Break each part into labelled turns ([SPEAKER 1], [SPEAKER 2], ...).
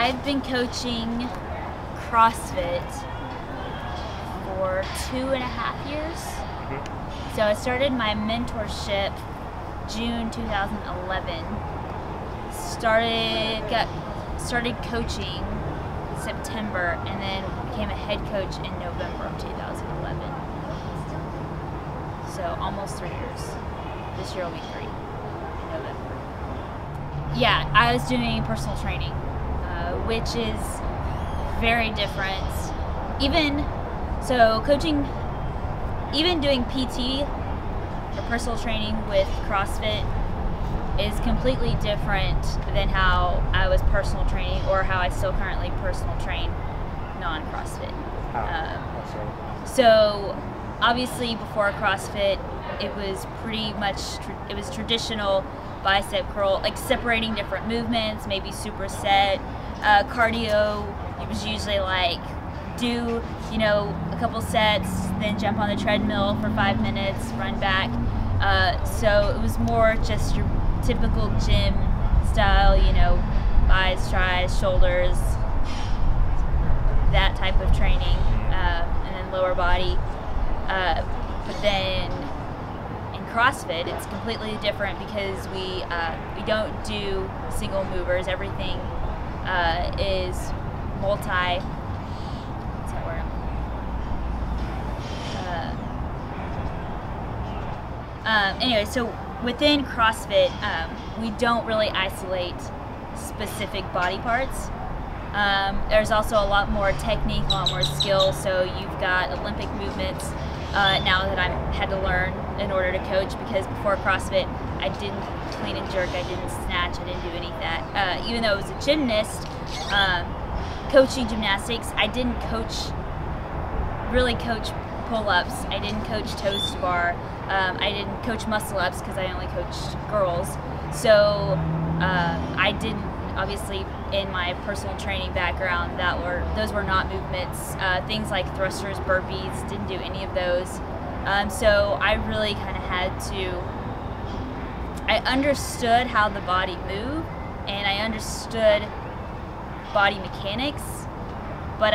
[SPEAKER 1] I've been coaching CrossFit for 2.5 years. So I started my mentorship June 2011. Started coaching September, and then became a head coach in November of 2011. So almost 3 years. This year will be 3 in November. Yeah, I was doing personal training, which is very different. Even doing PT or personal training with CrossFit is completely different than how I was personal training, or how I still currently personal train non-CrossFit. So obviously before CrossFit, it was pretty much it was traditional bicep curl, like separating different movements, maybe superset. Cardio, it was usually like do a couple sets, then jump on the treadmill for 5 minutes, run back. So it was more just your typical gym style, biceps, tries, shoulders, that type of training, and then lower body. But then in CrossFit, it's completely different because we don't do single movers. Everything is multi. What's that word? Anyway, so within CrossFit, we don't really isolate specific body parts. There's also a lot more technique, a lot more skill. So you've got Olympic movements now that I had to learn in order to coach, because before CrossFit, I didn't clean and jerk, I didn't snatch, I didn't do any of that. Even though I was a gymnast, coaching gymnastics, I didn't really coach pull-ups, I didn't coach toes to bar, I didn't coach muscle-ups because I only coached girls. So I didn't, obviously in my personal training background, those were not movements. Things like thrusters, burpees, didn't do any of those. So I really kind of had to, I understood how the body moved, and I understood body mechanics, but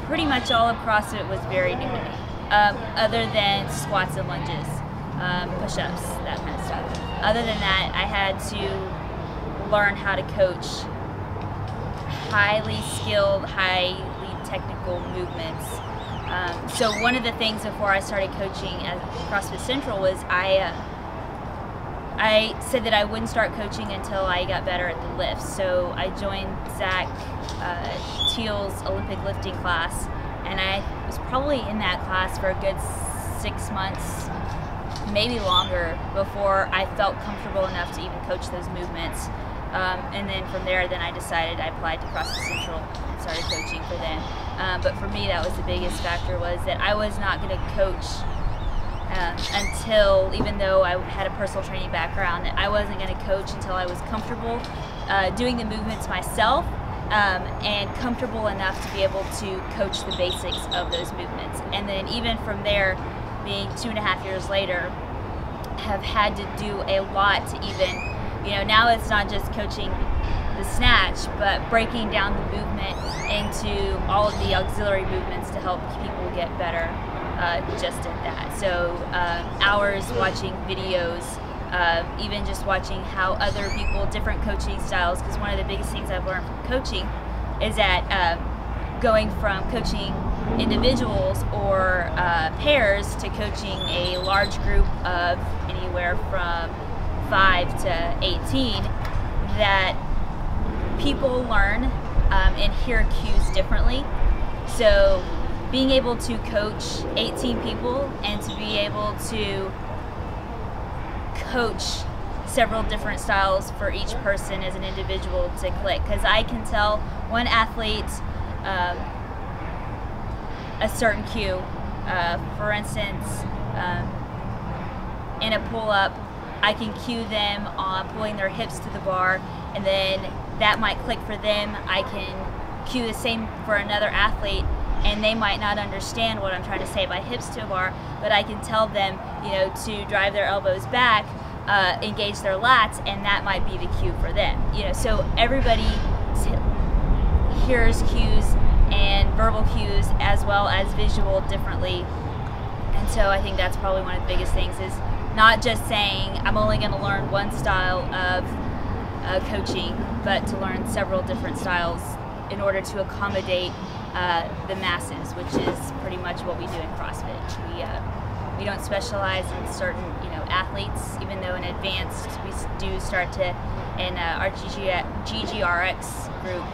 [SPEAKER 1] pretty much all of CrossFit was very new to me, other than squats and lunges, push-ups, that kind of stuff. Other than that, I had to learn how to coach highly skilled, highly technical movements. So one of the things before I started coaching at CrossFit Central was I said that I wouldn't start coaching until I got better at the lifts. So I joined Zach Teal's Olympic lifting class, and I was probably in that class for a good 6 months, maybe longer, before I felt comfortable enough to even coach those movements. And then from there, I decided, I applied to CrossFit Central and started coaching for them. But for me, that was the biggest factor, was that I was not going to coach until, even though I had a personal training background, that I wasn't going to coach until I was comfortable doing the movements myself, and comfortable enough to be able to coach the basics of those movements. And then even from there, being 2.5 years later, have had to do a lot to even, now it's not just coaching the snatch, but breaking down the movement into all of the auxiliary movements to help people get better just at that. So hours watching videos, even just watching how other people, different coaching styles, because one of the biggest things I've learned from coaching is that going from coaching individuals or pairs to coaching a large group of anywhere from 5 to 18, that people learn and hear cues differently. So being able to coach 18 people and to be able to coach several different styles for each person as an individual to click, because I can tell one athlete a certain cue. For instance, in a pull-up, I can cue them on pulling their hips to the bar, and then that might click for them. I can cue the same for another athlete, and they might not understand what I'm trying to say by hips to a bar, but I can tell them, to drive their elbows back, engage their lats, and that might be the cue for them. So everybody's hears cues and verbal cues as well as visual differently. And so I think that's probably one of the biggest things, is not just saying I'm only going to learn one style of coaching, but to learn several different styles in order to accommodate the masses, which is pretty much what we do in CrossFit. We don't specialize in certain athletes, even though in advanced we do start to, in our GGRX group,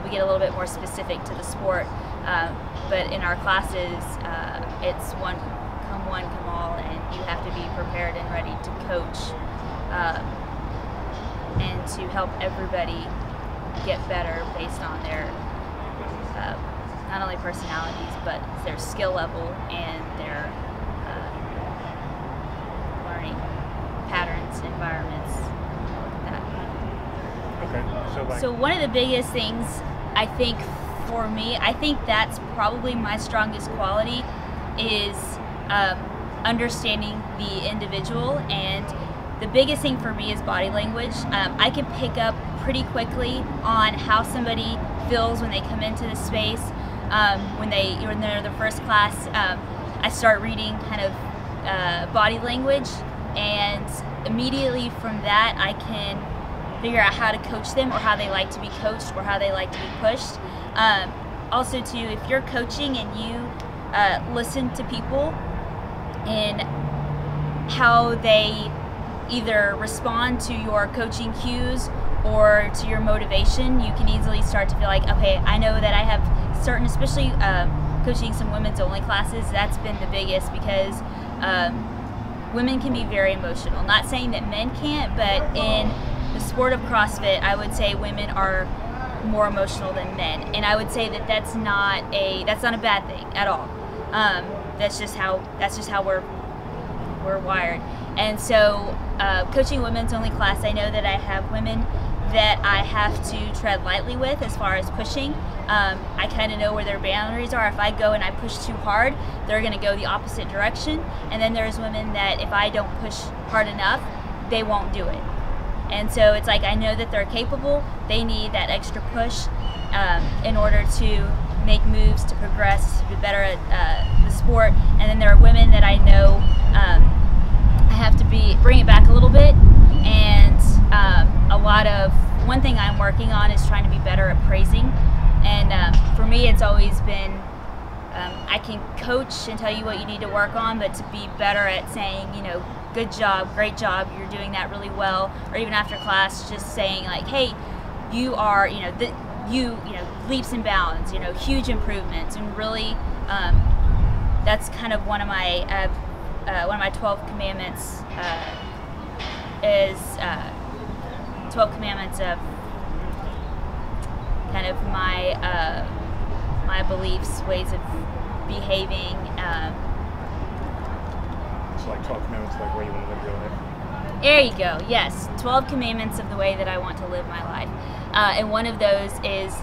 [SPEAKER 1] we get a little bit more specific to the sport. But in our classes, it's one, come all, and you have to be prepared and ready to coach and to help everybody get better based on their not only personalities, but their skill level and their learning patterns, environments, that.
[SPEAKER 2] Okay,
[SPEAKER 1] so one of the biggest things, I think, for me, I think that's probably my strongest quality, is understanding the individual. And the biggest thing for me is body language. I can pick up pretty quickly on how somebody feels when they come into the space. When they're the first class, I start reading kind of body language, and immediately from that I can figure out how to coach them, or how they like to be coached, or how they like to be pushed. Also too, if you're coaching and you listen to people and how they either respond to your coaching cues or to your motivation, you can easily start to feel like, okay, I know that I have certain, especially coaching some women's only classes, that's been the biggest, because women can be very emotional. Not saying that men can't, but in the sport of CrossFit, I would say women are more emotional than men, and I would say that that's not a bad thing at all. That's just how we're wired. And so coaching women's only class, I know that I have women that I have to tread lightly with as far as pushing. I kind of know where their boundaries are. If I go and I push too hard, they're going to go the opposite direction. And then there's women that if I don't push hard enough, they won't do it. And so it's like, I know that they're capable. They need that extra push in order to make moves, to progress, to be better at the sport. And then there are women that I know I have to bring it back a little bit. And one thing I'm working on is trying to be better at praising. And for me, it's always been, I can coach and tell you what you need to work on, but to be better at saying, good job, great job, you're doing that really well. Or even after class, just saying like, hey, you are, leaps and bounds, huge improvements. And really, that's kind of one of my 12 commandments is 12 commandments of kind of my beliefs, ways of behaving.
[SPEAKER 2] So like 12 commandments, like way you want to live your life?
[SPEAKER 1] There you go, yes. 12 commandments of the way that I want to live my life. And one of those is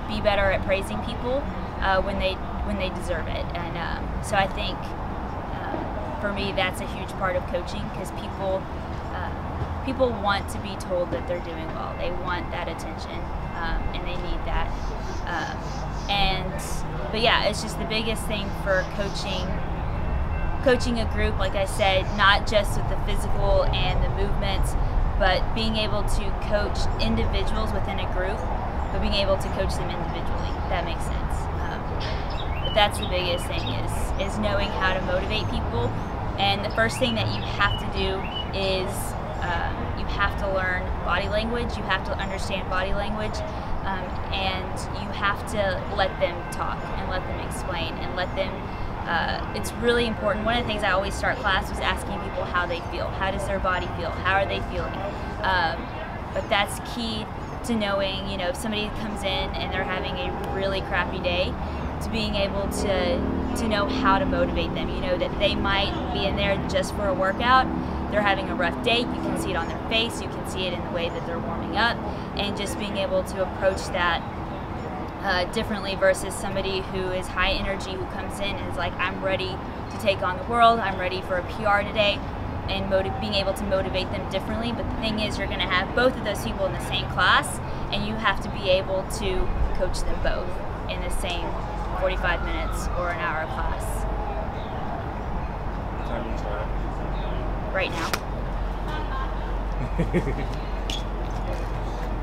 [SPEAKER 1] be better at praising people when they deserve it. And so I think for me that's a huge part of coaching, because people want to be told that they're doing well. They want that attention, and they need that. But yeah, it's just the biggest thing for coaching a group, like I said, not just with the physical and the movements, but being able to coach individuals within a group, but being able to coach them individually. That makes sense. But that's the biggest thing, is knowing how to motivate people. And the first thing that you have to do is you have to learn body language. You have to understand body language, and you have to let them talk and let them explain and let them. It's really important. One of the things I always start class was asking people how they feel. How does their body feel? How are they feeling? But that's key to knowing, if somebody comes in and they're having a really crappy day, to being able to know how to motivate them. That they might be in there just for a workout. They're having a rough day. You can see it on their face. You can see it in the way that they're warming up, and just being able to approach that differently versus somebody who is high energy, who comes in and is like, I'm ready to take on the world, I'm ready for a PR today. and being able to motivate them differently. But the thing is, you're going to have both of those people in the same class, and you have to be able to coach them both in the same 45 minutes or an hour class.
[SPEAKER 2] What time do you start?
[SPEAKER 1] Right now.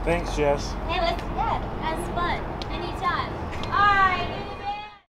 [SPEAKER 2] Thanks, Jess.
[SPEAKER 1] Hey, that's fun. Anytime. All right.